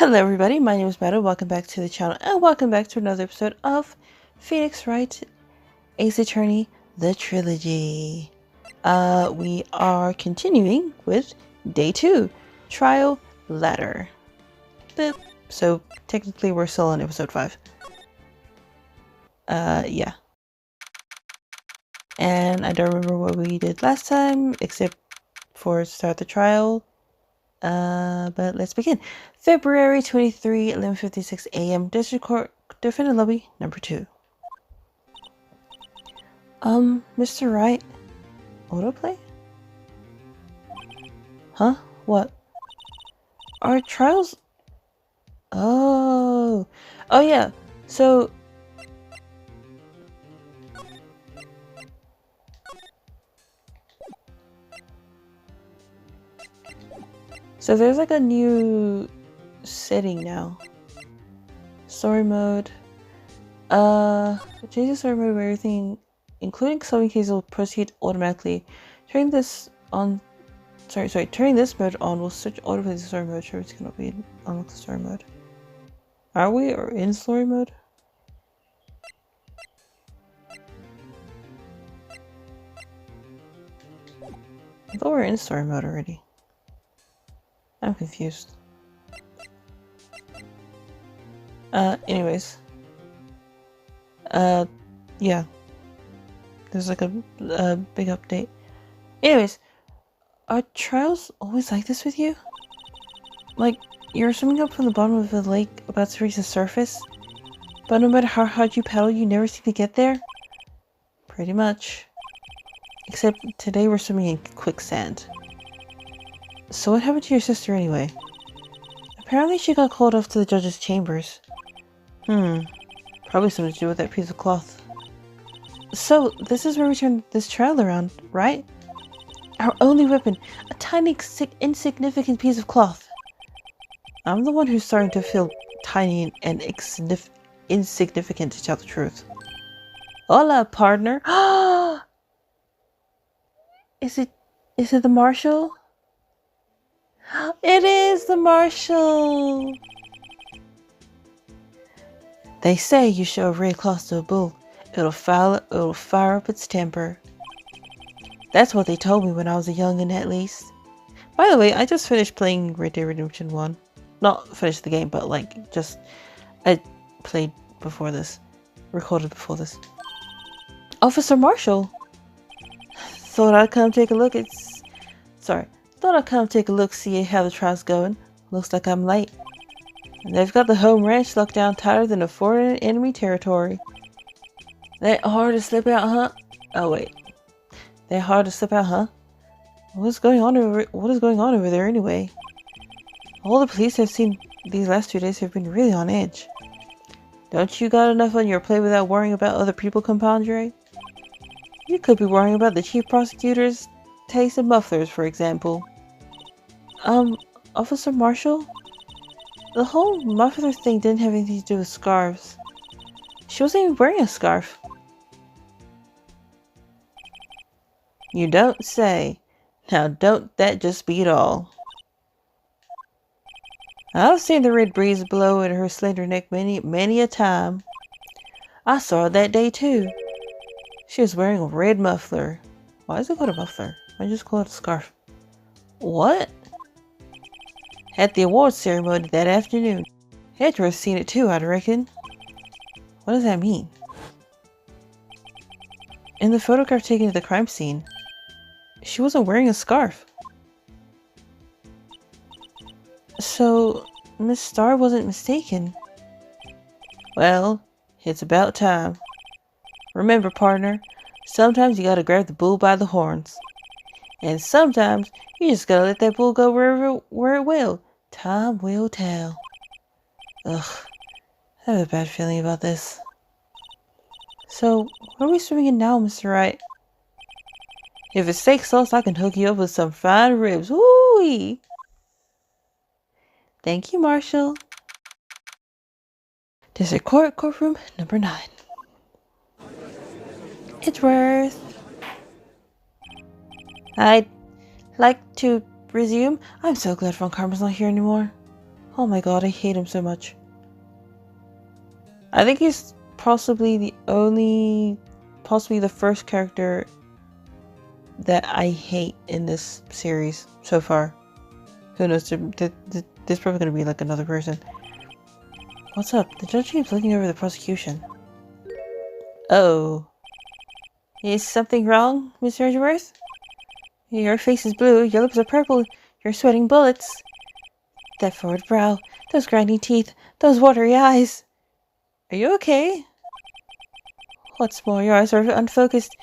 Hello everybody, my name is Meta, welcome back to the channel and welcome back to another episode of Phoenix Wright, Ace Attorney, the Trilogy. We are continuing with Day 2, Trial Ladder. Boop. So technically we're still on episode 5. Yeah. And I don't remember what we did last time, except for start the trial. But let's begin. February 23, 11:56 a.m. District Court, Defendant Lobby, number 2. Mr. Wright? Autoplay? Huh? What? Our trials? Oh. Oh yeah. So... So there's like a new setting now. Story mode. Change the story mode where everything, including solving cases, will proceed automatically. Turning this on. Turning this mode on will switch automatically to story mode. Sure, it's gonna be unlock the story mode. Are we or in story mode? I thought we were in story mode already. I'm confused. Anyways. Yeah. There's like a big update. Anyways, are trials always like this with you? Like, you're swimming up from the bottom of the lake about to reach the surface, but no matter how hard you paddle, you never seem to get there? Pretty much. Except today we're swimming in quicksand. So what happened to your sister anyway? Apparently she got called off to the judge's chambers. Probably something to do with that piece of cloth. So, this is where we turn this trial around, right? Our only weapon, a tiny, insignificant piece of cloth. I'm the one who's starting to feel tiny and insignificant, to tell the truth. Hola, partner. Is it the marshal? It is the marshal! They say you show a red cloth to a bull, it'll fire up its temper. That's what they told me when I was a youngin', at least. By the way, I just finished playing Red Dead Redemption 1. Not finished the game, but like, I played before this. Recorded before this. Officer Marshall! Thought I'd come take a look, see how the trial's going. Looks like I'm late. And they've got the home ranch locked down tighter than a fort in enemy territory. They're hard to slip out, huh? Oh wait. They're hard to slip out, huh? What is going on over there anyway? All the police I've seen these last 2 days have been really on edge. Don't you got enough on your plate without worrying about other people, compadre? You could be worrying about the chief prosecutor's taste in mufflers, for example. Officer Marshall? The whole muffler thing didn't have anything to do with scarves. She wasn't even wearing a scarf. You don't say. Now don't that just beat all. I've seen the red breeze blow at her slender neck many a time. I saw her that day too. She was wearing a red muffler. Why is it called a muffler? Why just call it a scarf? What? At the awards ceremony that afternoon. Edward's seen it too, I'd reckon. What does that mean? In the photograph taken at the crime scene, she wasn't wearing a scarf. So, Miss Starr wasn't mistaken. Well, it's about time. Remember, partner, sometimes you gotta grab the bull by the horns. And sometimes you just gotta let that bull go where it will. Time will tell. Ugh, I have a bad feeling about this. So, what are we swimming in now, Mr. Wright? If it's steak sauce, I can hook you up with some fine ribs. Woo-wee! Thank you, Marshall. District Court, courtroom number 9. Edgeworth. I'd like to resume. I'm so glad Von Karma's not here anymore. Oh my god, I hate him so much. I think he's possibly the first character that I hate in this series so far. Who knows, there's probably going to be like another person. What's up? The judge keeps looking over the prosecution. Oh. Is something wrong, Mr. Edgeworth? Your face is blue, your lips are purple, you're sweating bullets. That forward brow, those grinding teeth, those watery eyes. Are you okay? What's more, your eyes are unfocused.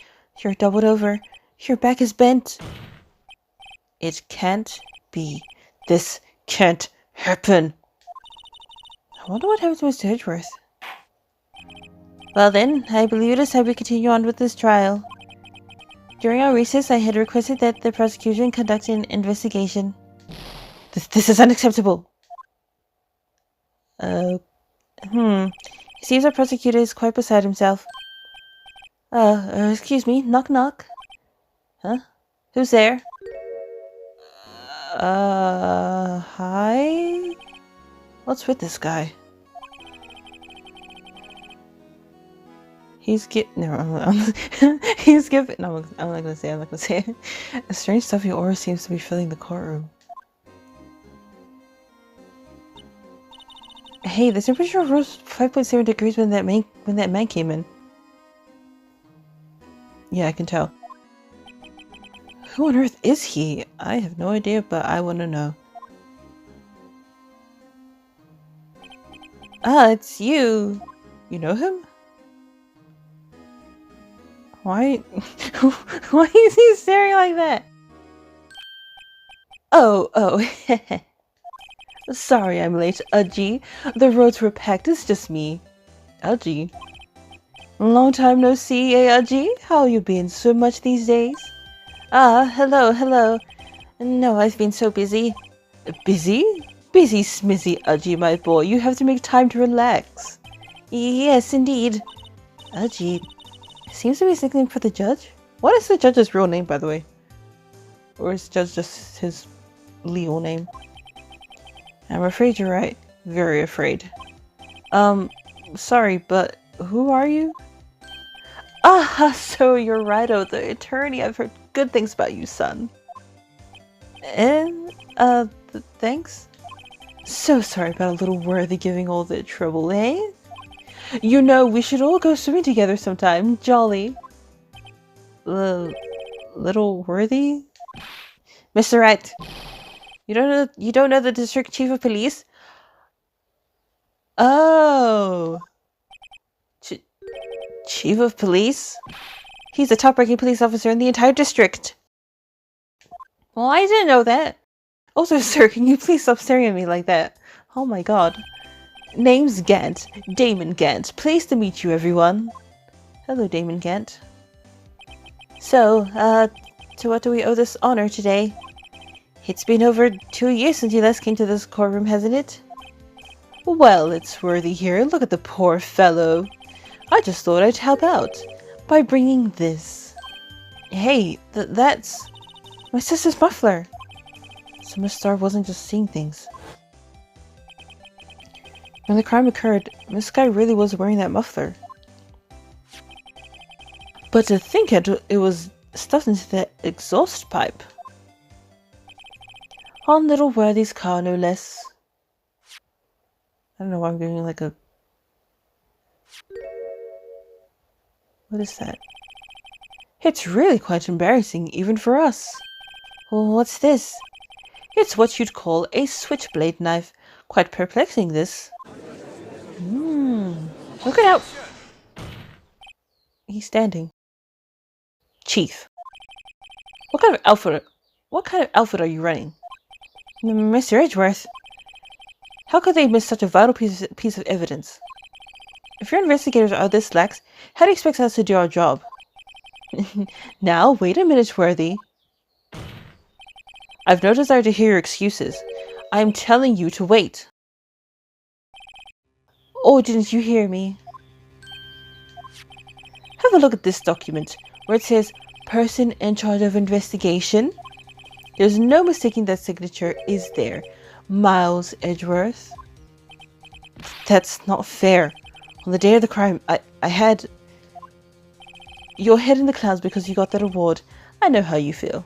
You're doubled over. Your back is bent. It can't be. This can't happen. I wonder what happened to Mr. Edgeworth. Well then, I believe it is time we continue on with this trial. During our recess, I had requested that the prosecution conduct an investigation. This is unacceptable. It seems our prosecutor is quite beside himself. Excuse me, knock knock. Huh? Who's there? Hi? What's with this guy? He's he's giving. No, I'm not gonna say it. A strange stuffy aura seems to be filling the courtroom. Hey, the temperature rose 5.7 degrees when that man came in. Yeah, I can tell. Who on earth is he? I have no idea, but I want to know. Ah, it's you. You know him? Why? Why is he staring like that? Oh. Sorry I'm late, Udgy. The roads were packed, it's just me. Udgy. Long time no see, eh, Udgy? How you been so much these days? Ah, hello. No, I've been so busy. Busy? Busy smizzy, Udgy, my boy. You have to make time to relax. Yes, indeed. Udgy. Seems to be a nickname for the judge? What is the judge's real name, by the way? Or is judge just his legal name? I'm afraid you're right. Very afraid. Sorry, but who are you? Ah, so you're Wright, the attorney. I've heard good things about you, son. And, thanks? So sorry about a little worthy giving all the trouble, eh? You know, we should all go swimming together sometime. Jolly. Little worthy? Mr. Wright. You don't know the district chief of police? Oh. Chief of police? He's the top-ranking police officer in the entire district. Well, I didn't know that. Also, sir, can you please stop staring at me like that? Oh my god. Name's Gant. Damon Gant. Pleased to meet you, everyone. Hello, Damon Gant. So, to what do we owe this honor today? It's been over 2 years since you last came to this courtroom, hasn't it? Well, it's worthy here. Look at the poor fellow. I just thought I'd help out by bringing this. Hey, that's my sister's muffler. So Miss Star wasn't just seeing things. When the crime occurred, Miss Sky really was wearing that muffler. But to think it was stuffed into that exhaust pipe. On little Worthy's car, no less. I don't know why I'm giving like a... What is that? It's really quite embarrassing, even for us. Well, what's this? It's what you'd call a switchblade knife. Quite perplexing, this. Look out! He's standing. Chief. What kind of outfit are you running? Mr. Edgeworth. How could they miss such a vital piece of evidence? If your investigators are this lax, how do you expect us to do our job? Now, wait a minute, Worthy. I've no desire to hear your excuses. I'm telling you to wait. Oh, didn't you hear me? Have a look at this document, where it says, Person in charge of investigation. There's no mistaking that signature is there. Miles Edgeworth. That's not fair. On the day of the crime, I had your head in the clouds because you got that award. I know how you feel.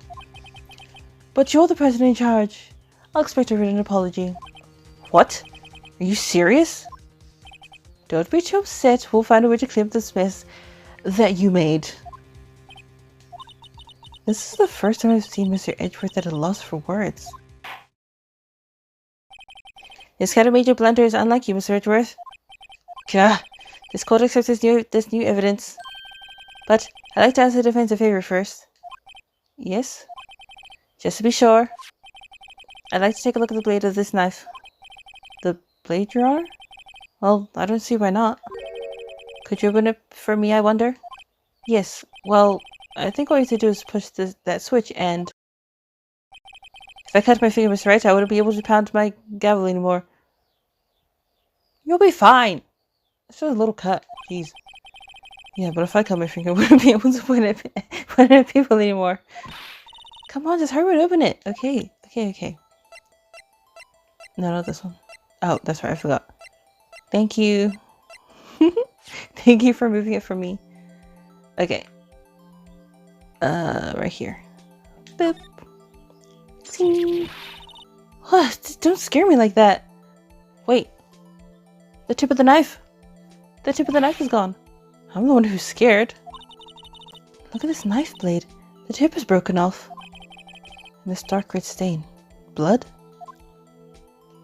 But you're the person in charge. I'll expect a written apology. What? Are you serious? Don't be too upset. We'll find a way to clean up this mess that you made. This is the first time I've seen Mr. Edgeworth at a loss for words. This kind of major blunder is unlike you, Mr. Edgeworth. Gah! This court accepts this new evidence. But I'd like to ask the defense a favor first. Yes? Just to be sure. I'd like to take a look at the blade of this knife. The blade, Your Honor? Well, I don't see why not. Could you open it for me, I wonder? Yes, well, I think all you have to do is push that switch and... If I cut my finger, Mr. Wright, I wouldn't be able to pound my gavel anymore. You'll be fine. It's just a little cut. Jeez. Yeah, but if I cut my finger, I wouldn't be able to point at people anymore. Come on, just hurry and open it. Okay. No, not this one. Oh, that's right, I forgot. Thank you. Thank you for moving it for me. Okay. Right here. Boop. Ting. Don't scare me like that. Wait. The tip of the knife. The tip of the knife is gone. I'm the one who's scared. Look at this knife blade. The tip is broken off. And this dark red stain. Blood?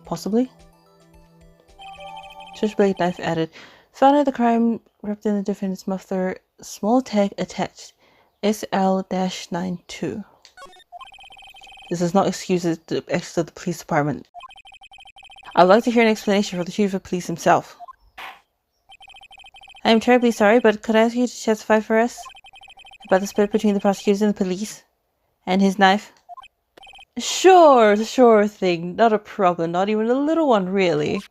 Possibly? Switchblade knife added. Found at the crime wrapped in the defendant's muffler. Small tag attached. SL-92. This does not excuse the exit of the police department. I would like to hear an explanation from the chief of police himself. I am terribly sorry, but could I ask you to testify for us about the split between the prosecutors and the police? And his knife? Sure thing. Not a problem. Not even a little one, really.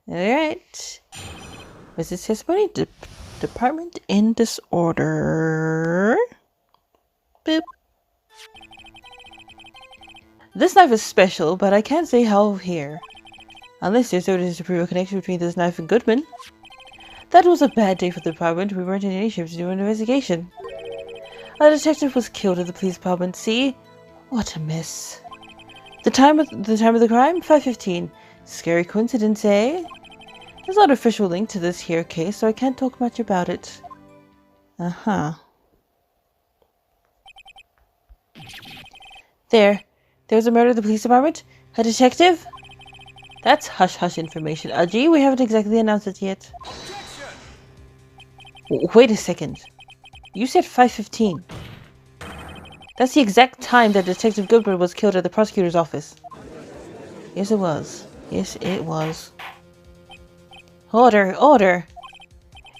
Alright. Was this testimony? Department in disorder. Boop. This knife is special, but I can't say how here. Unless there's evidence to prove a connection between this knife and Goodman. That was a bad day for the department. We weren't in any shape to do an investigation. A detective was killed at the police department. See? What a mess. The time of the crime? 5:15. Scary coincidence, eh? There's not an official link to this here case, so I can't talk much about it. Uh-huh. There was a murder at the police department? A detective? That's hush-hush information, Aji. We haven't exactly announced it yet. Wait a second. You said 5:15. That's the exact time that Detective Goodman was killed at the prosecutor's office. Yes, it was. Yes, it was. Order!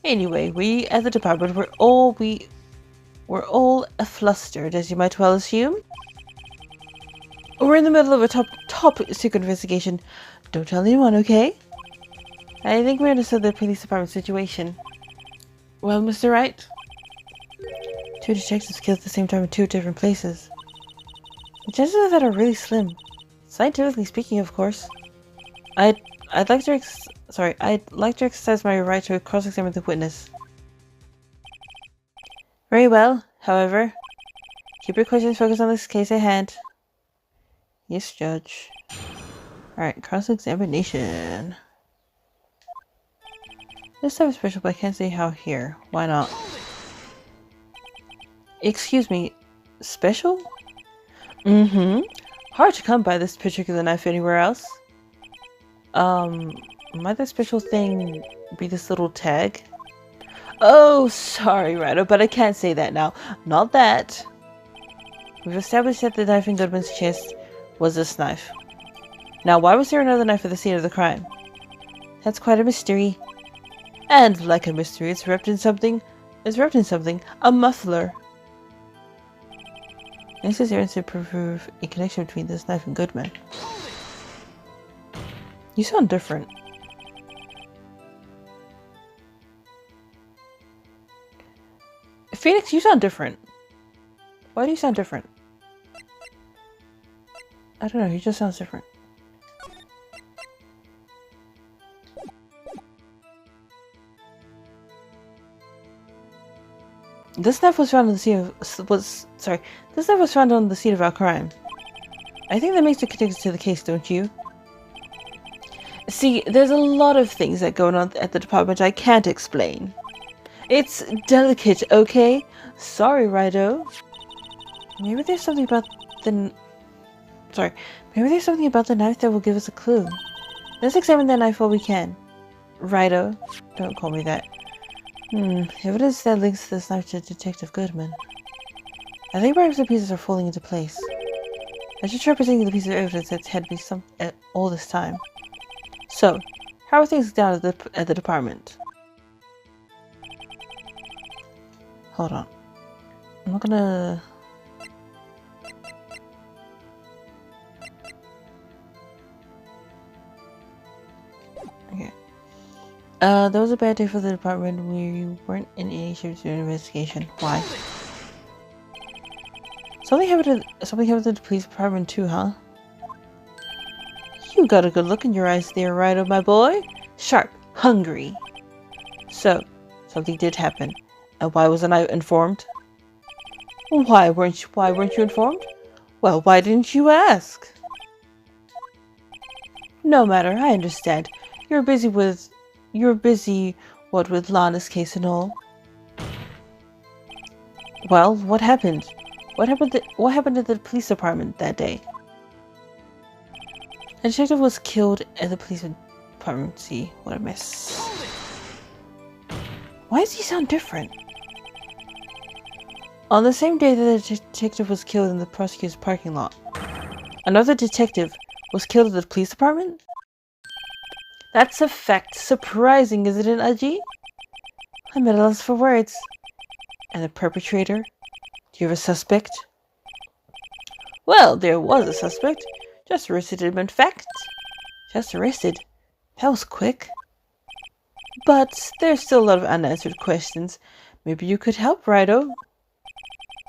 Anyway, we at the department were all flustered, as you might well assume. We're in the middle of a top secret investigation. Don't tell anyone, okay? I think we understood the police department situation. Well, Mr. Wright? 2 detectives killed at the same time in 2 different places. The chances of that are really slim. Scientifically speaking, of course. I'd like to exercise my right to cross-examine the witness. Very well, however. Keep your questions focused on this case at hand. Yes, Judge. Alright, cross-examination. This time is special, but I can't say how here. Why not? Excuse me, special? Mm-hmm. Hard to come by this particular knife anywhere else. Might that special thing be this little tag? Oh, sorry, Ryder, but I can't say that now. Not that. We've established that the knife in Goodman's chest was this knife. Now, why was there another knife at the scene of the crime? That's quite a mystery. And like a mystery, it's wrapped in something. A muffler. Next is evidence to prove a connection between this knife and Goodman. You sound different. Phoenix, you sound different. Why do you sound different? I don't know, he just sounds different. This knife was found on the scene of This knife was found on the scene of our crime. I think that makes it connected to the case, don't you? See, there's a lot of things that go on at the department I can't explain. It's delicate, okay? Sorry, Rido. Maybe there's something about the... Maybe there's something about the knife that will give us a clue. Let's examine that knife while we can. Rido. Don't call me that. Evidence that links this knife to Detective Goodman. I think perhaps the pieces are falling into place. I should try presenting the piece of evidence that's had me all this time. So, how are things down at the department? Hold on. I'm not gonna... Okay. That was a bad day for the department. We weren't in any shape to do an investigation. Why? Something happened to the police department too, huh? You got a good look in your eyes there, Rido, my boy. Sharp, hungry. So, something did happen. And why wasn't I informed? Why weren't you informed? Well, why didn't you ask? No matter, I understand. You're busy, with Lana's case and all. Well, what happened? What happened at the police department that day? A detective was killed at the police department. See, what a mess. Why does he sound different? On the same day that the detective was killed in the prosecutor's parking lot, another detective was killed at the police department? That's a fact. Surprising, isn't it, Aji? I'm at a loss for words. And the perpetrator? Do you have a suspect? Well, there was a suspect. Just arrested him, in fact. Just arrested? That was quick. But there's still a lot of unanswered questions. Maybe you could help, Rido.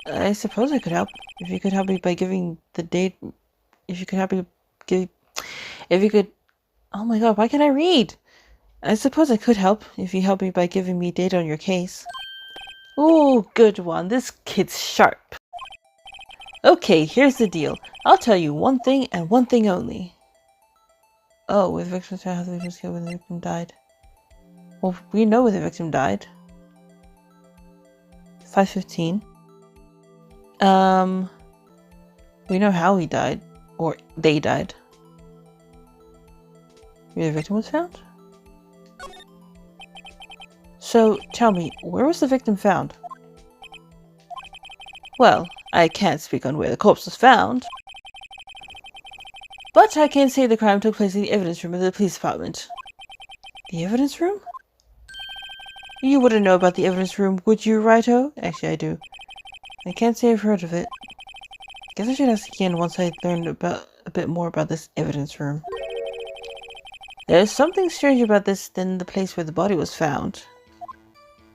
I suppose I could help. If you could help me by giving the date... If you could help me give... If you could... Oh my god, why can't I read? I suppose I could help if you help me by giving me data on your case. Ooh, good one. This kid's sharp. Okay, here's the deal. I'll tell you one thing and one thing only. Oh, with victims how the victim was killed when the victim died. Well, we know where the victim died. 5:15. We know how he died. Or they died. Where the victim was found? So, tell me, where was the victim found? Well, I can't speak on where the corpse was found. But I can say the crime took place in the evidence room of the police department. The evidence room? You wouldn't know about the evidence room, would you, Righto? Actually, I do. I can't say I've heard of it. Guess I should ask again once I learned a bit more about this evidence room. There's something strange about this than the place where the body was found.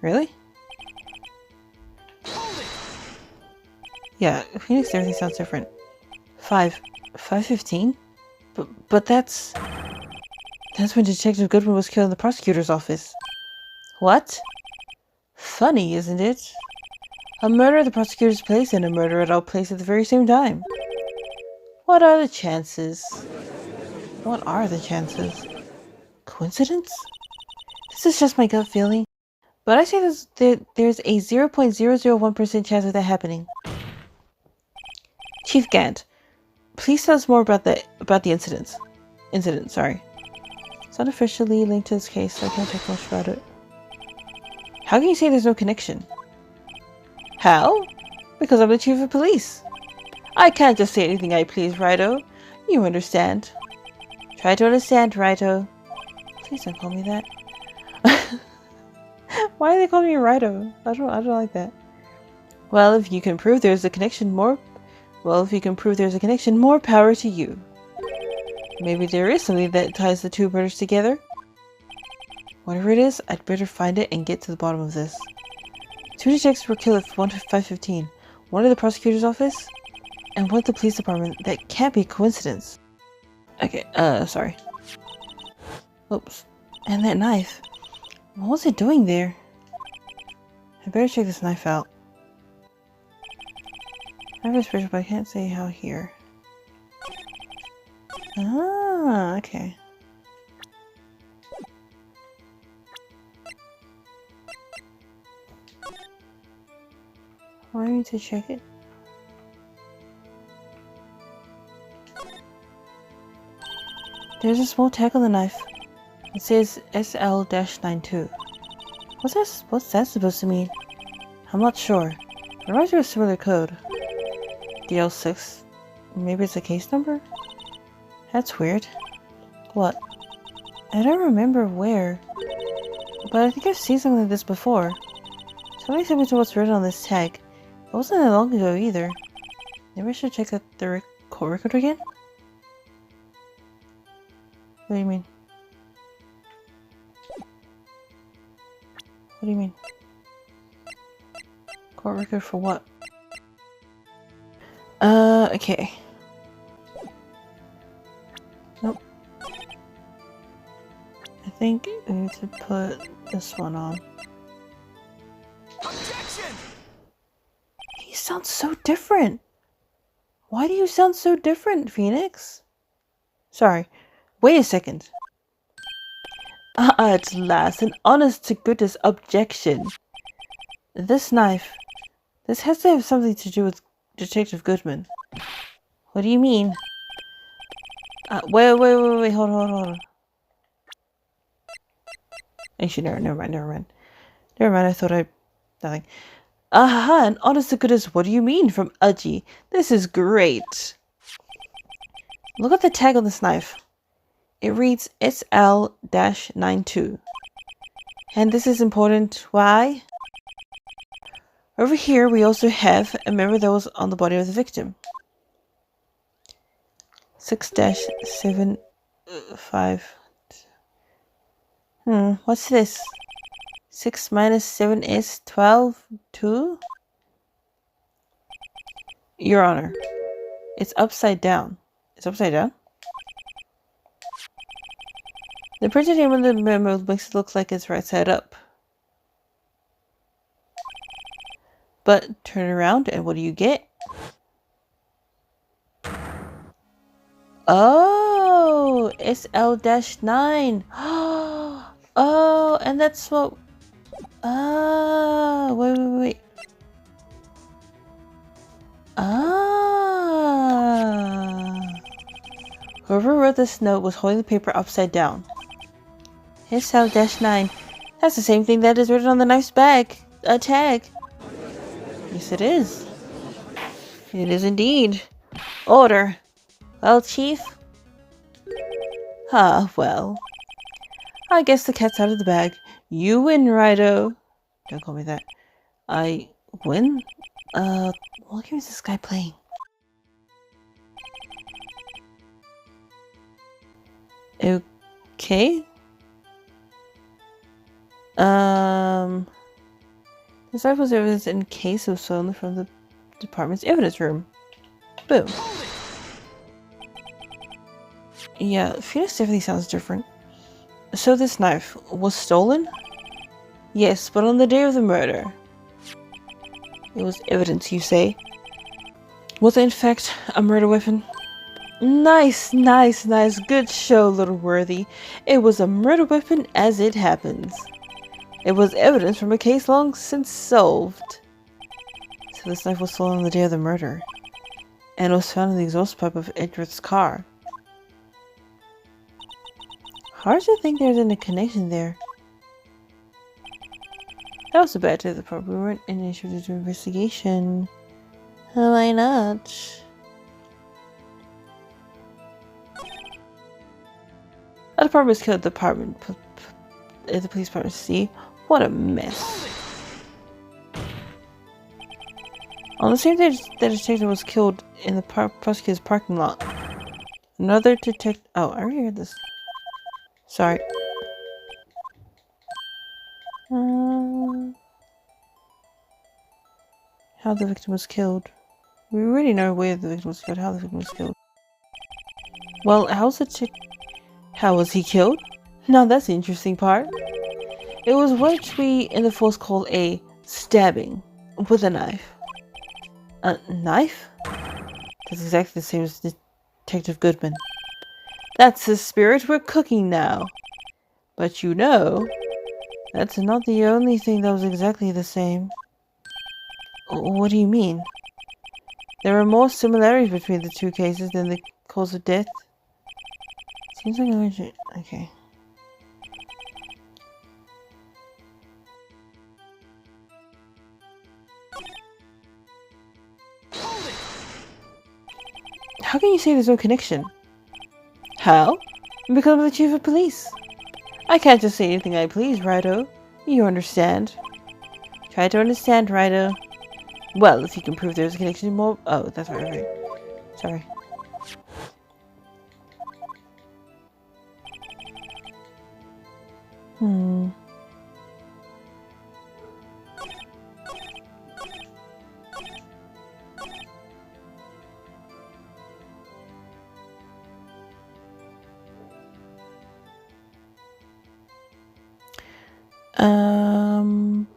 Really? Yeah, Phoenix, everything sounds different. 5:15? But that's when Detective Goodman was killed in the prosecutor's office. What? Funny, isn't it? A murder at the prosecutor's place and a murder at our place at the very same time. What are the chances? What are the chances? Coincidence? This is just my gut feeling. But I say there's a 0.001% chance of that happening. Chief Gant, please tell us more about the incident. Sorry. It's not officially linked to this case, so I can't talk much about it. How can you say there's no connection? How? Because I'm the chief of police. I can't just say anything I please, Rido. You understand. Try to understand, Rido. Please don't call me that. Why are they calling me Rido? I don't like that. Well, if you can prove there's a connection, more power to you. Maybe there is something that ties the two murders together. Whatever it is, I'd better find it and get to the bottom of this. 2 detectives were killed at 5:15. One at the prosecutor's office, and one at the police department. That can't be a coincidence. Okay, sorry. Oops. And that knife. What was it doing there? I better check this knife out. I have a special, but I can't say how here. Ah, okay. Why do I need to check it? There's a small tag on the knife. It says SL-92. What's that supposed to mean? I'm not sure. It reminds me of a similar code. DL6. Maybe it's a case number? That's weird. What? I don't remember where. But I think I've seen something like this before. Somebody sent me to what's written on this tag. It wasn't that long ago either. Maybe I should check out the court record again? What do you mean? What do you mean? Court record for what? Okay. Nope. I think we need to put this one on. Objection! He sounds so different! Why do you sound so different, Phoenix? Sorry. Wait a second. At last, an honest-to-goodness objection. This knife. This has to have something to do with Detective Goodman. What do you mean? Wait, hold on. Actually, never mind. I thought nothing. Aha, an honest-to-goodness, what do you mean from Udgy? This is great. Look at the tag on this knife. It reads SL-92. And this is important. Why? Over here, we also have a member that was on the body of the victim. 6-75. What's this? 6 minus 7 is 12, 2? Your Honor, it's upside down. It's upside down? The printed name on the memo makes it look like it's right side up. But turn around and what do you get? Oh, SL-9. Oh, and that's what... Ah, wait. Ah. Whoever wrote this note was holding the paper upside down. SL-9. That's the same thing that is written on the knife's bag. A tag. Yes, it is. It is indeed. Order. Well, Chief? Well. I guess the cat's out of the bag. You win, Righto. Don't call me that. I win? What game is this guy playing? Okay. This knife was evidence in case of stolen from the department's evidence room. Boom. Yeah, Phoenix definitely sounds different. So this knife was stolen? Yes, but on the day of the murder. It was evidence, you say? Was it in fact a murder weapon? Nice. Good show, little worthy. It was a murder weapon as it happens. It was evidence from a case long since solved. So this knife was stolen on the day of the murder. And it was found in the exhaust pipe of Edward's car. Hard to think there's any connection there. That was a bad day of the problem. We weren't initiated to investigation. Why not? The department killed the department. The police department. See? What a mess. On the same day the detective was killed in the prosecutor's parking lot. Another detective. Oh, I already heard this. Sorry. How the victim was killed. We already know where the victim was killed, how the victim was killed. Well, how was he killed? Now that's the interesting part. It was what we in the force call a stabbing with a knife. A knife? That's exactly the same as Detective Goodman. That's the spirit, we're cooking now. But you know, that's not the only thing that was exactly the same. What do you mean? There are more similarities between the two cases than the cause of death. Seems like okay. How can you say there's no connection? How? Because I'm the chief of police. I can't just say anything I please, Righto. You understand. Try to understand, Righto. Well, if you can prove there's a connection more... Oh, that's right. Sorry.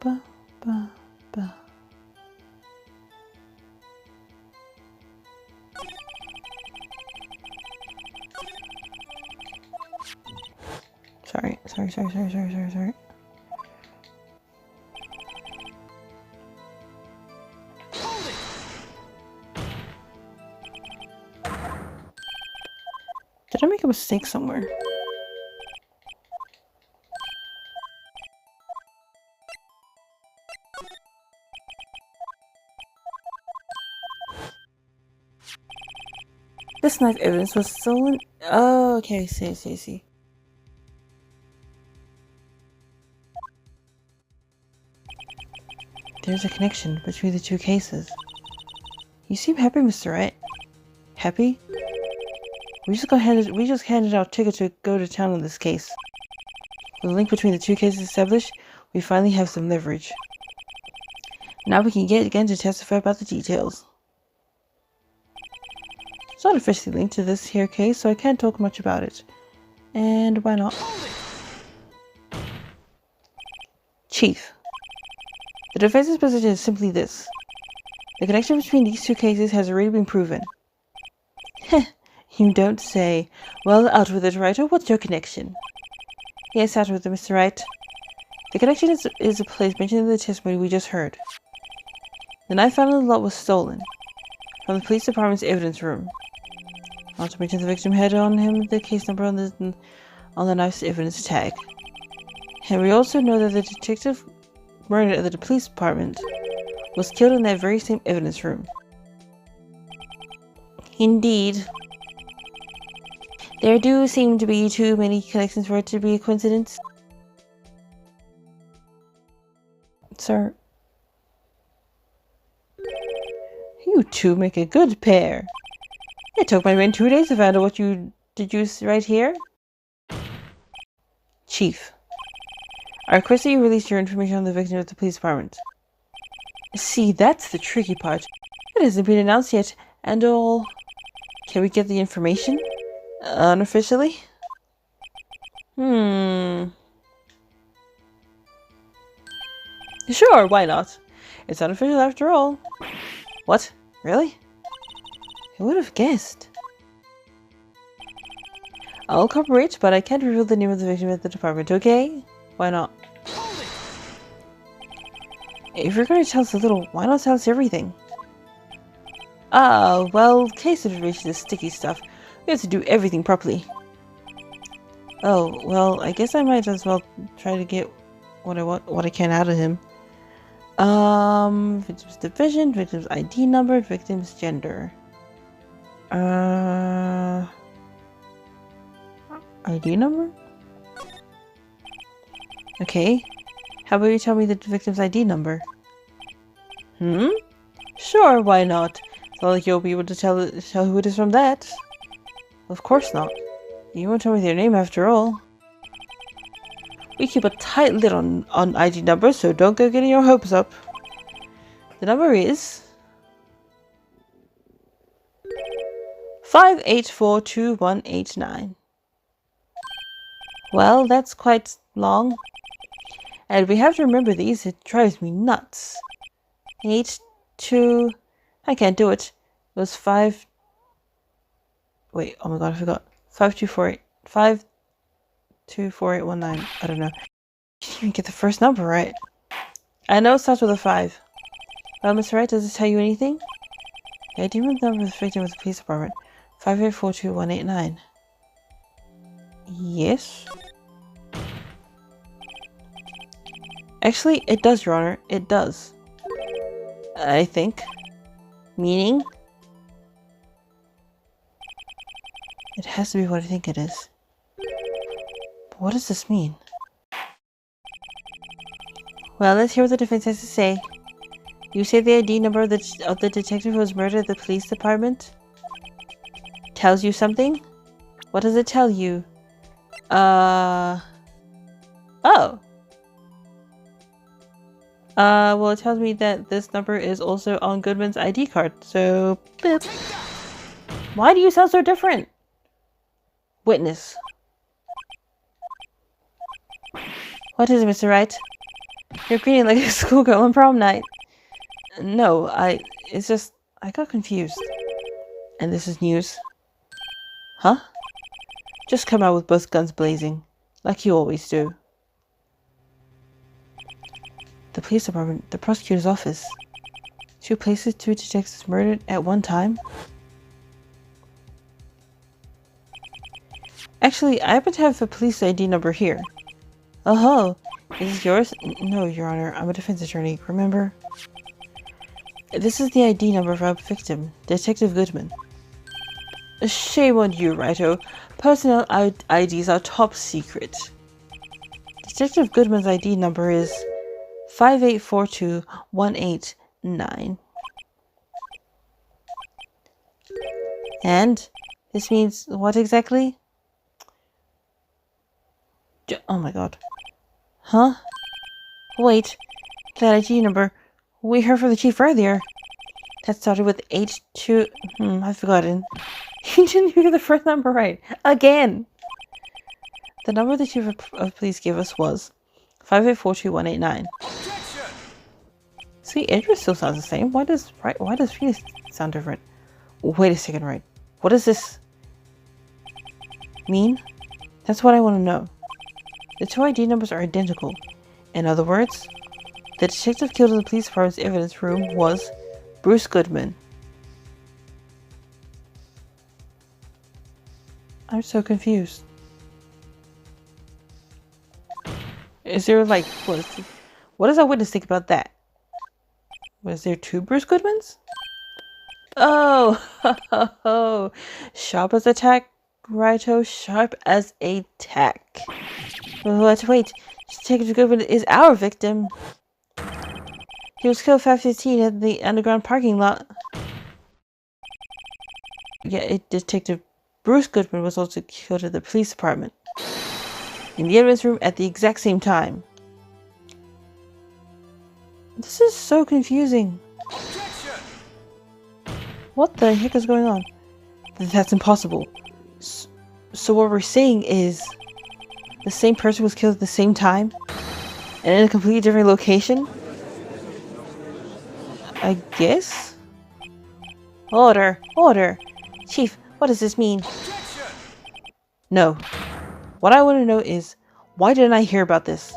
Ba, ba, ba. Sorry. Did I make a mistake somewhere? This knife evidence was stolen. Oh, okay. See. There's a connection between the two cases. You seem happy, Mr. Wright. Happy? We just handed out tickets to go to town on this case. With the link between the two cases established, we finally have some leverage. Now we can get again to testify about the details. It's not officially linked to this here case, so I can't talk much about it. And why not? Chief. The defense's position is simply this. The connection between these two cases has already been proven. Heh, you don't say. Well, out with it, Wright. What's your connection? Yes, out with it, Mr. Wright. The connection is a place mentioned in the testimony we just heard. The knife found in the lot was stolen from the police department's evidence room. Not to mention the victim had on him the case number on the knife's evidence tag. And we also know that the detective murdered at the police department was killed in that very same evidence room. Indeed. There do seem to be too many connections for it to be a coincidence. Sir. You two make a good pair. It took my men 2 days to find out what you deduced right here. Chief. I request that you release your information on the victim at the police department. See, that's the tricky part. It hasn't been announced yet, and all... Can we get the information? Unofficially? Sure, why not? It's unofficial after all. What? Really? Who would have guessed? I'll cooperate, but I can't reveal the name of the victim at the department, okay? Why not? If you're going to tell us a little, why not tell us everything? Well, case information is sticky stuff. We have to do everything properly. Oh, well, I guess I might as well try to get what I can out of him. Victim's division, victim's ID number, victim's gender. ID number? Okay. How about you tell me the victim's ID number? Sure, why not? It's not like you'll be able to tell who it is from that. Of course not. You won't tell me their name after all. We keep a tight lid on ID numbers, so don't go getting your hopes up. The number is 5842189. Well, that's quite long. And we have to remember these, it drives me nuts. 82... I can't do it. It was 5 Wait, oh my god, I forgot. 524819. I don't know. You didn't even get the first number right. I know it starts with a 5. Well, Mr. Wright, does it tell you anything? The ID number of the victim was the police department. 5842189. Yes? Actually, it does, Your Honor. It does. I think. Meaning? It has to be what I think it is. But what does this mean? Well, let's hear what the defense has to say. You say the ID number of the detective who was murdered at the police department? Tells you something? What does it tell you? Oh. Well, it tells me that this number is also on Goodman's ID card, so... Boop. Why do you sound so different? Witness. What is it, Mr. Wright? You're greeting like a schoolgirl on prom night. No, it's just... I got confused. And this is news. Huh? Just come out with both guns blazing. Like you always do. The police department, the prosecutor's office. 2 places, 2 detectives murdered at one time? Actually, I happen to have the police ID number here. Oh, is this yours? No, Your Honor, I'm a defense attorney, remember? This is the ID number of our victim, Detective Goodman. Shame on you, Righto. Personnel IDs are top secret. Detective Goodman's ID number is 5842189. And this means what exactly? Oh my god. Huh? Wait. That ID number. We heard from the chief earlier. That started with H2... I've forgotten. You didn't hear the first number right. Again! The number the chief of police gave us was 5842189. See, Edward still sounds the same. Why does Phoenix sound different? Wait a second, Wright. What does this mean? That's what I want to know. The 2 ID numbers are identical. In other words, the detective killed in the police department's evidence room was Bruce Goodman. I'm so confused. Is there like, what does our witness think about that? Was there 2 Bruce Goodmans? Oh, sharp as a tack, Righto, sharp as a tack. Let's wait. Detective Goodman is our victim. He was killed 5:15 at the underground parking lot. Yeah, Detective Bruce Goodman was also killed at the police department. In the evidence room at the exact same time. This is so confusing. What the heck is going on? That's impossible. So what we're saying is the same person was killed at the same time and in a completely different location? I guess? Order! Order! Chief, what does this mean? No. What I want to know is, why didn't I hear about this?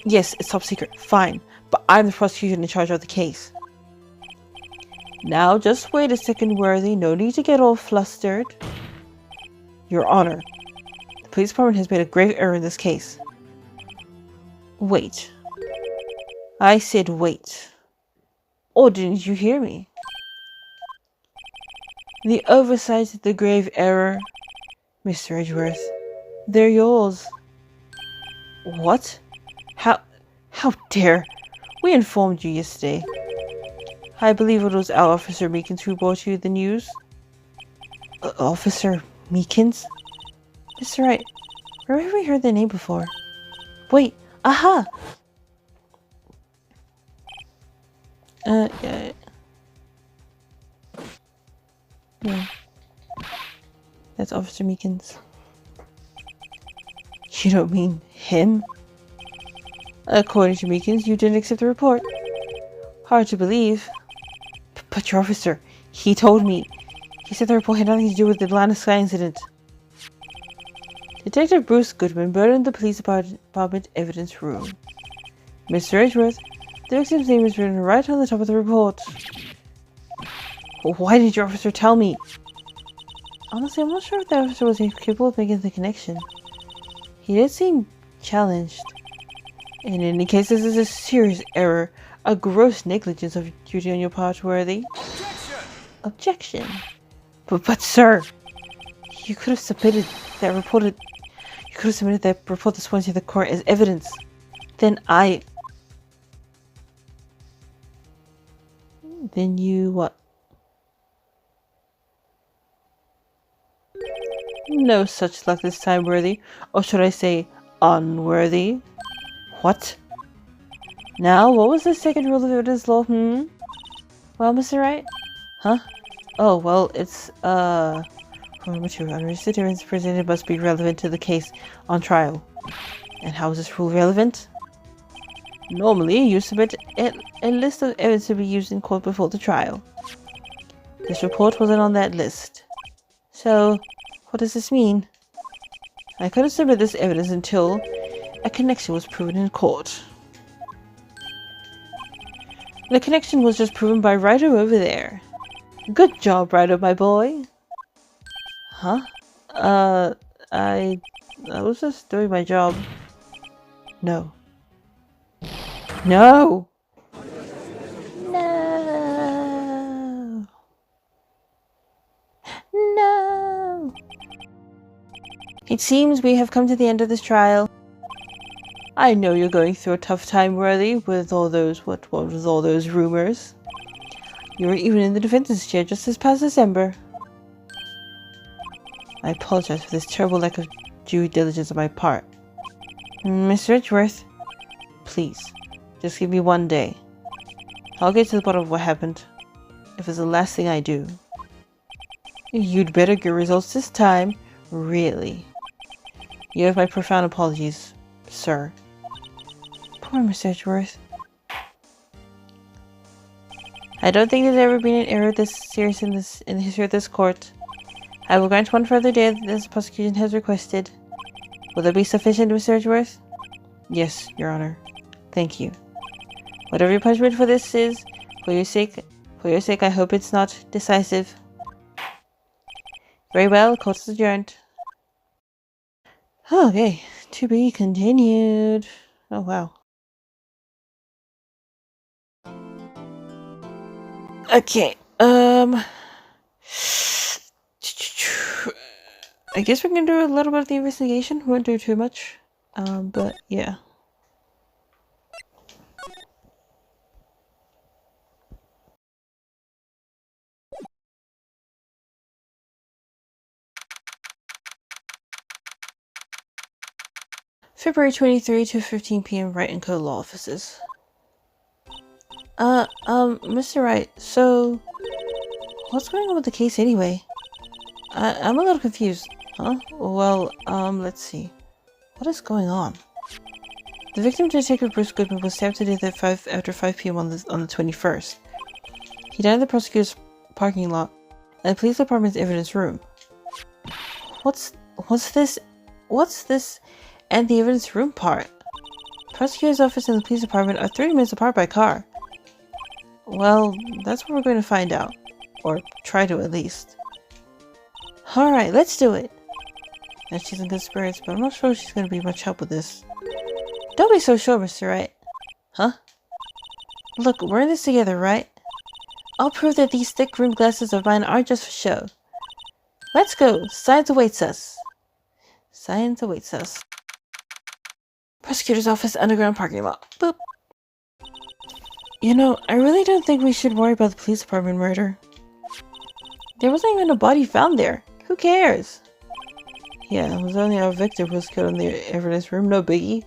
Yes, it's top secret. Fine. But I'm the prosecutor in charge of the case. Now, just wait a second, Worthy. No need to get all flustered. Your Honor, the police department has made a grave error in this case. Wait. I said wait. Or didn't you hear me? The oversight, the grave error. Mr. Edgeworth, they're yours. What? How dare? We informed you yesterday. I believe it was our Officer Meekins who brought you the news. Officer Meekins? Mr. Wright, where have we heard the name before? Wait, aha! Yeah. Yeah. That's Officer Meekins. You don't mean him? According to Meekins, you didn't accept the report. Hard to believe. But your officer, he told me He said the report had nothing to do with the Atlanta Sky incident. Detective Bruce Goodman burdened the police department evidence room. Mr. Edgeworth, the victim's name is written right on the top of the report. Why did your officer tell me? Honestly, I'm not sure if the officer was capable of making the connection. He did seem challenged. In any case, this is a serious error, a gross negligence of duty on your part, Worthy. Objection. But sir, you could have submitted that report. You could have submitted that report this morning to the court as evidence. Then you what? No such luck this time, Worthy. Or should I say, unworthy? What? Now, what was the second rule of evidence law, Well, Mr. Wright? Huh? Oh, well, it's, for mature unregistered evidence presented must be relevant to the case on trial. And how is this rule relevant? Normally, you submit a list of evidence to be used in court before the trial. This report wasn't on that list. So, what does this mean? I couldn't submit this evidence until a connection was proven in court. The connection was just proven by Wright over there. Good job, Wright, my boy. Huh? I was just doing my job. No. No! No! No! It seems we have come to the end of this trial. I know you're going through a tough time, Worthy, with all those, what was all those rumors. You were even in the defense's chair just this past December. I apologize for this terrible lack of due diligence on my part. Mr. Edgeworth, please, just give me one day. I'll get to the bottom of what happened, if it's the last thing I do. You'd better get results this time, really. You have my profound apologies, sir. Poor Mr. Edgeworth. I don't think there's ever been an error this serious in the history of this court. I will grant one further day as the prosecution has requested. Will that be sufficient, Mr. Edgeworth? Yes, Your Honor. Thank you. Whatever your punishment for this is, for your sake, I hope it's not decisive. Very well, court is adjourned. Okay, to be continued. Oh, wow. Okay, I guess we can do a little bit of the investigation. We won't do too much. But yeah. February 23 to 15 p.m. Wright & Co. Law Offices. Mr. Wright, so what's going on with the case anyway? I'm a little confused. Huh? Well, let's see. What is going on? The victim, Detective Bruce Goodman, was stabbed to death at after 5 p.m. on the 21st. He died in the prosecutor's parking lot and the police department's evidence room. What's this? What's this and the evidence room part? The prosecutor's office and the police department are 30 minutes apart by car. Well, that's what we're going to find out. Or try to, at least. Alright, let's do it! Now she's in good spirits, but I'm not sure she's going to be much help with this. Don't be so sure, Mr. Wright. Huh? Look, we're in this together, right? I'll prove that these thick rimmed glasses of mine aren't just for show. Let's go! Science awaits us! Science awaits us. Prosecutor's office, underground parking lot. Boop! You know, I really don't think we should worry about the police department murder. There wasn't even a body found there. Who cares? Yeah, it was only our victim who was killed in the evidence room, no biggie.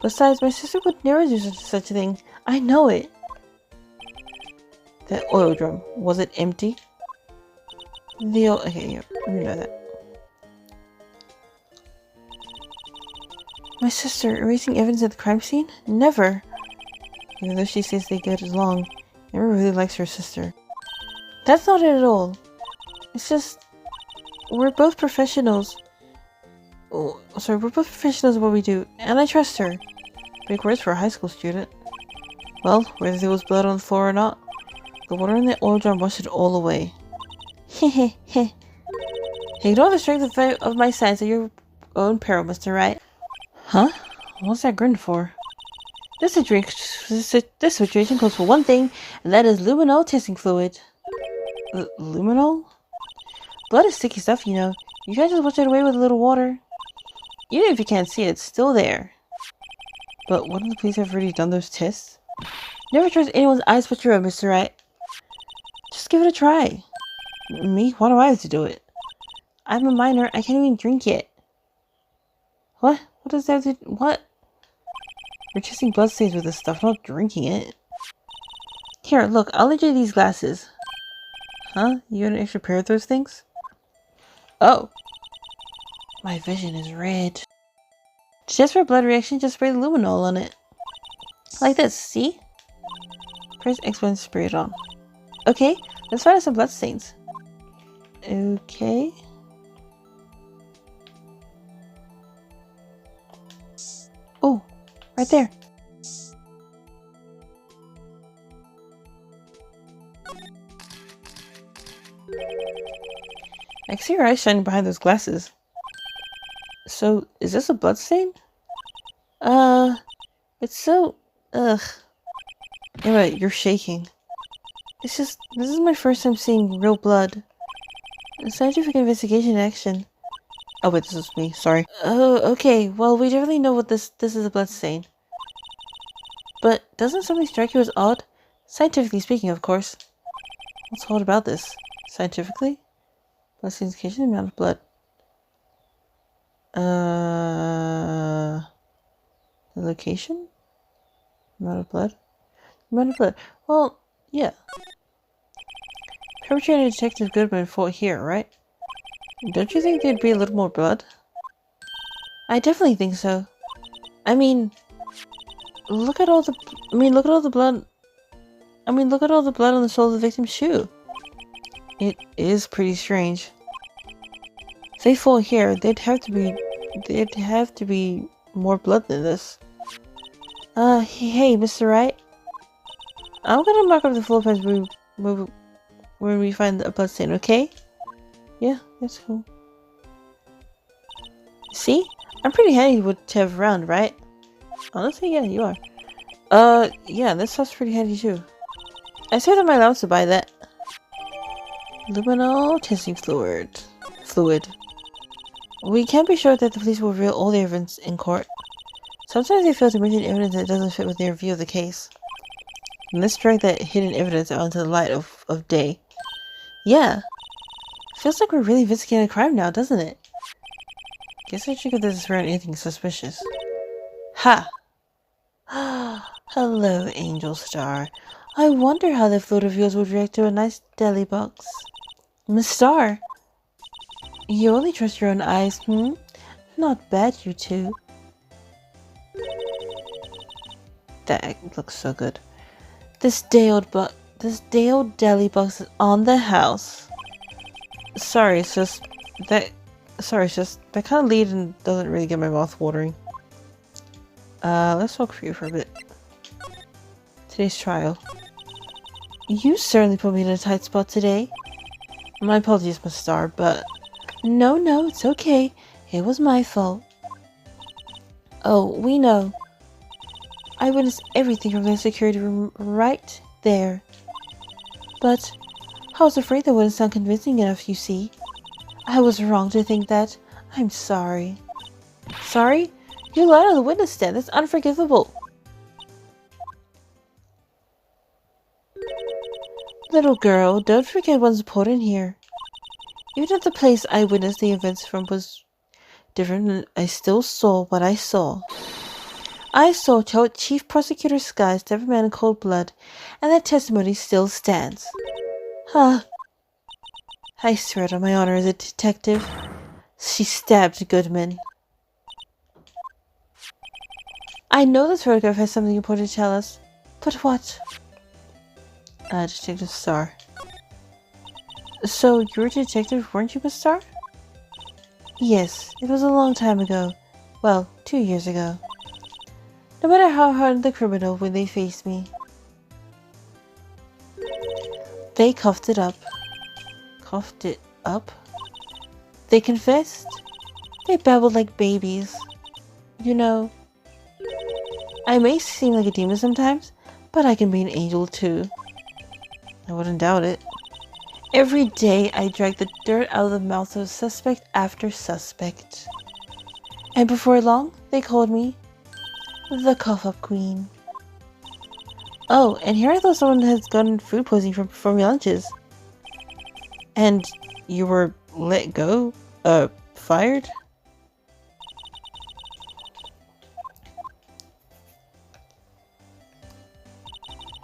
Besides, my sister would never do such a thing. I know it. That oil drum, was it empty? Okay, yeah, we know that. My sister, erasing evidence at the crime scene? Never. Even though she says they get along, Emma really likes her sister. That's not it at all. It's just, we're both professionals. Oh, sorry, we're both professionals at what we do, and I trust her. Big words for a high school student. Well, whether there was blood on the floor or not, the water in the oil drum washed it all away. Heh heh. Ignore the strength of my science at your own peril, Mr. Wright. Huh? What's that grin for? This situation calls for one thing, and that is luminol testing fluid. Luminol? Blood is sticky stuff, you know. You can't just wash it away with a little water. Even if you can't see it, it's still there. But wouldn't the police have already done those tests? Never trust anyone's eyes but your own, Mr. Wright. Just give it a try. Me? Why do I have to do it? I'm a minor. I can't even drink yet. What? What does that have to... What? We're testing bloodstains with this stuff, not drinking it. Here, look. I'll lend you these glasses. Huh? You got an extra pair of those things? Oh. My vision is red. Just for a blood reaction, just spray the luminol on it. Like this, see? Press X button to spray it on. Okay, let's find out some bloodstains. Okay. Oh, right there. I can see your eyes shining behind those glasses. So, is this a bloodstain? It's so... Ugh. Yeah, but you're shaking. It's just... This is my first time seeing real blood. A scientific investigation in action. Oh wait, this is me. Sorry. Oh, okay. Well, we definitely know what this is a bloodstain. But doesn't something strike you as odd? Scientifically speaking, of course. What's odd about this? Scientifically? Bloodstains occasion amount of blood. The location? Amount of blood? Amount of blood. Well, yeah. Perpetrator Detective Goodman fought here, right? Don't you think there'd be a little more blood? I definitely think so. I mean, look at all the blood. Look at all the blood on the sole of the victim's shoe. It is pretty strange. If they fall here, there'd have to be more blood than this. Hey, Mr. Wright. I'm gonna mark up the floor plans when we find a bloodstain, okay? Yeah, that's cool. See? I'm pretty handy to have around, right? Honestly, yeah, you are. Yeah, this stuff's pretty handy too. I saved up my allowance to buy that. Luminol testing fluid. We can't be sure that the police will reveal all the evidence in court. Sometimes they fail to mention evidence that doesn't fit with their view of the case. And let's drag that hidden evidence out into the light of day. Yeah. Feels like we're really investigating a crime now, doesn't it? Guess I should give this around anything suspicious. Ha! Hello, Angel Star. I wonder how the fluid of yours would react to a nice deli box. Miss Star! You only trust your own eyes, hmm? Not bad, you two. That looks so good. This day old deli box is on the house. Sorry, it's just that kind of lead and doesn't really get my mouth watering. Let's talk for you for a bit. Today's trial. You certainly put me in a tight spot today. My apologies, Miss Star, but... No, it's okay. It was my fault. Oh, we know. I witnessed everything from the security room right there. But I was afraid that wouldn't sound convincing enough, you see. I was wrong to think that. I'm sorry. Sorry? You lied on the witness stand. That's unforgivable. Little girl, don't forget what's important here. Even if the place I witnessed the events from was different, I still saw what I saw. I saw Chief Prosecutor Sky stab a man in cold blood, and that testimony still stands. Huh. I swear it on my honor as a detective. She stabbed Goodman. I know this photograph has something important to tell us. But what? Detective Star. So you were a detective, weren't you, Miss Star? Yes, it was a long time ago. Well, 2 years ago. No matter how hard the criminal when they faced me. They coughed it up. Coughed it up? They confessed. They babbled like babies. You know, I may seem like a demon sometimes, but I can be an angel too. I wouldn't doubt it. Every day I drag the dirt out of the mouth of suspect after suspect. And before long, they called me the cough-up queen. Oh, and here I thought someone has gotten food poisoning from your lunches. And you were let go? Fired?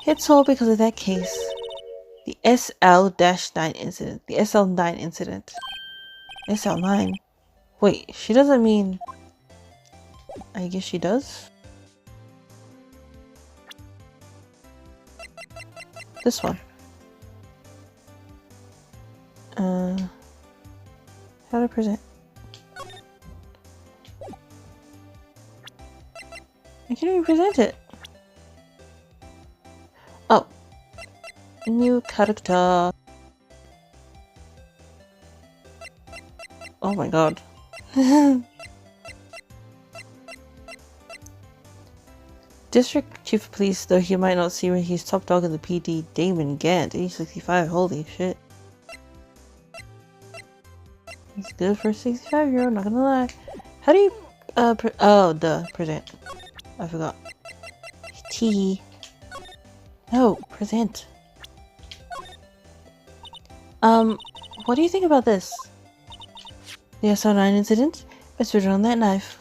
It's all because of that case. The SL-9 incident. The SL-9 incident. SL-9? Wait, she doesn't mean... I guess she does? This one. How to present? I can't even present it. Oh. New character. Oh my god. District Chief of Police, though he might not see when he's top dog in the PD, Damon Gant, age 65, holy shit. He's good for a 65-year-old, not gonna lie. How do you, present. I forgot. T. No, present. What do you think about this? The SO9 incident is written on that knife.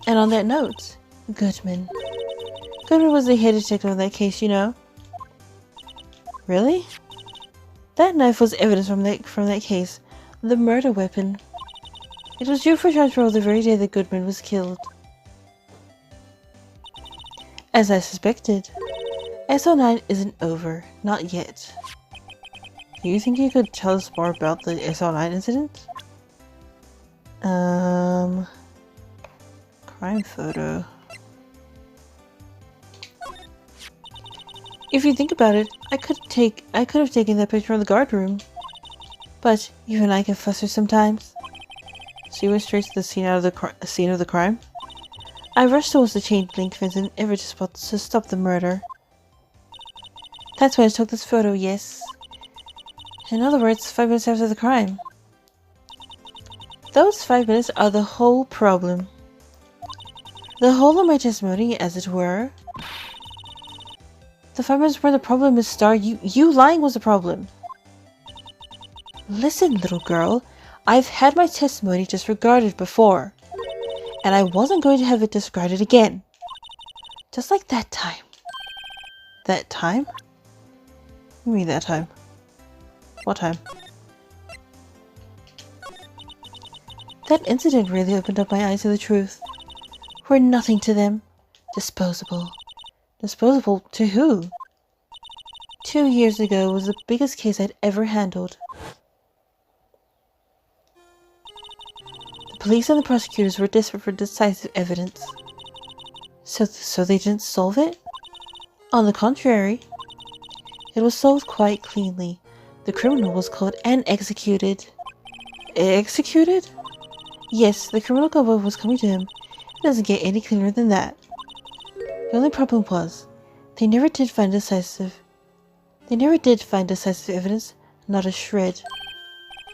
And on that note, Goodman. Goodman was the head detective on that case, you know. Really? That knife was evidence from that case. The murder weapon. It was due for transfer the very day that Goodman was killed. As I suspected, SO9 isn't over. Not yet. Do you think you could tell us more about the SO9 incident? Crime photo. If you think about it, I could have taken that picture in the guard room. But even I get flustered sometimes. So you went straight to the scene of the crime? I rushed towards the chain link fence in effort to stop the murder. That's when I took this photo, yes. In other words, 5 minutes after the crime. Those 5 minutes are the whole problem. The whole of my testimony, as it were. The 5 minutes were the problem, Miss Star. You lying was the problem. Listen, little girl. I've had my testimony disregarded before. And I wasn't going to have it disregarded again. Just like that time. That time? What do you mean that time? What time? That incident really opened up my eyes to the truth. We're nothing to them. Disposable. Disposable to who? 2 years ago was the biggest case I'd ever handled. The police and the prosecutors were desperate for decisive evidence. So they didn't solve it? On the contrary, it was solved quite cleanly. The criminal was caught and executed. Executed? Yes, the criminal got what was coming to him. It doesn't get any clearer than that. The only problem was, they never did find decisive evidence, not a shred.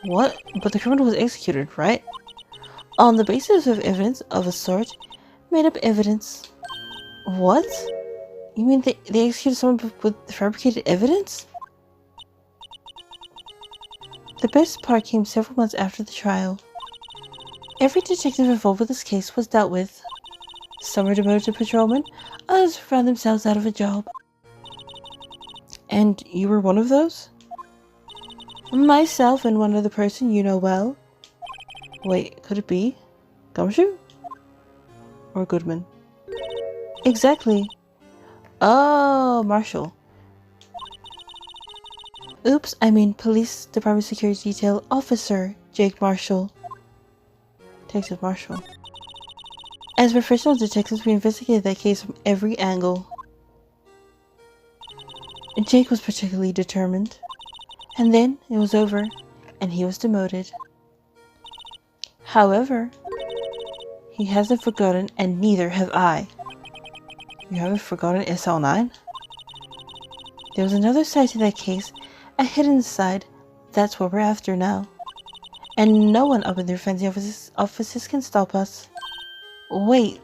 What? But the criminal was executed, right? On the basis of evidence of a sort, made up evidence. What? You mean they executed someone with fabricated evidence? The best part came several months after the trial. Every detective involved with this case was dealt with. Some were demoted to patrolmen, others found themselves out of a job. And you were one of those? Myself and one other person you know well. Wait, could it be Gumshoe? Or Goodman? Exactly. Oh, Marshall. Oops, I mean Police Department Security Detail Officer Jake Marshall. Detective Marshall. As professional detectives, we investigated that case from every angle. Jake was particularly determined. And then it was over, and he was demoted. However, he hasn't forgotten, and neither have I. You haven't forgotten SL9? There was another side to that case, a hidden side. That's what we're after now. And no one up in their fancy offices can stop us. Wait,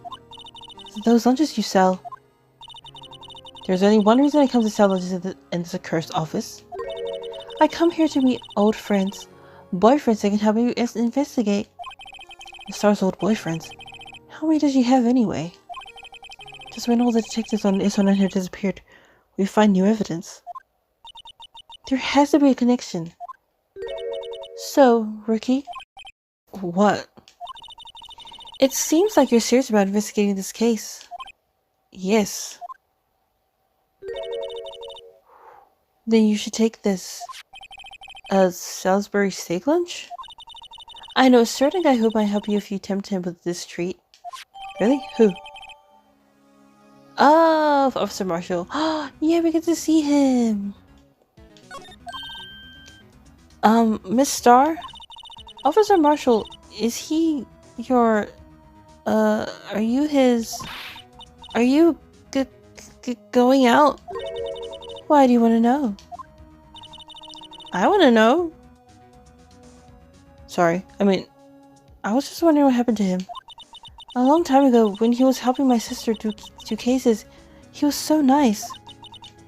those lunches you sell. There's only one reason I come to sell lunches in this accursed office. I come here to meet old friends, boyfriends that can help me investigate. Star's old boyfriends. How many does she have anyway? Just when all the detectives on SL9 have disappeared, we find new evidence. There has to be a connection. So, Rookie? What? It seems like you're serious about investigating this case. Yes. Then you should take this. A Salisbury steak lunch? I know a certain guy who might help you if you tempt him with this treat. Really? Who? Oh, Officer Marshall. Yeah, we get to see him. Miss Star? Officer Marshall, is he your, are you going out? Why do you want to know? I want to know. Sorry, I was just wondering what happened to him. A long time ago, when he was helping my sister do cases, he was so nice.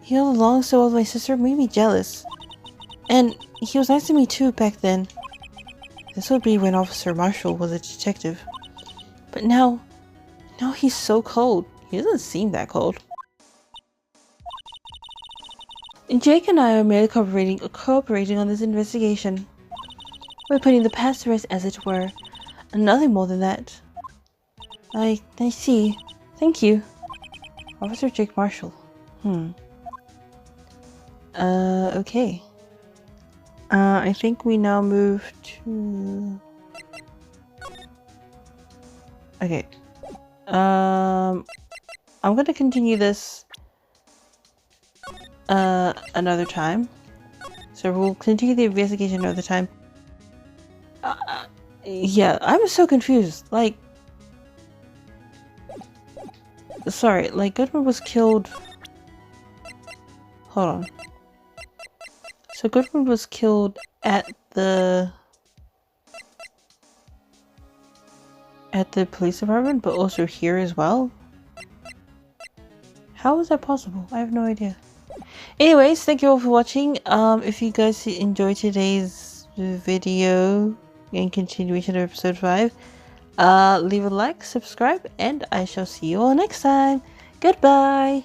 He got along so well with my sister, made me jealous. And he was nice to me too back then. This would be when Officer Marshall was a detective. But now he's so cold. He doesn't seem that cold. And Jake and I are merely cooperating on this investigation. We're putting the past to rest, as it were. And nothing more than that. I see. Thank you. Officer Jake Marshall. Okay. I think we now move to... Okay. I'm gonna continue this another time. So we'll continue the investigation another time. Yeah, I'm so confused. Like, sorry, like Goodman was killed. Hold on. So Goodman was killed at the police department, but also here as well? How is that possible? I have no idea. Anyways, thank you all for watching. If you guys enjoyed today's video in continuation of episode 5, leave a like, subscribe, and I shall see you all next time. Goodbye!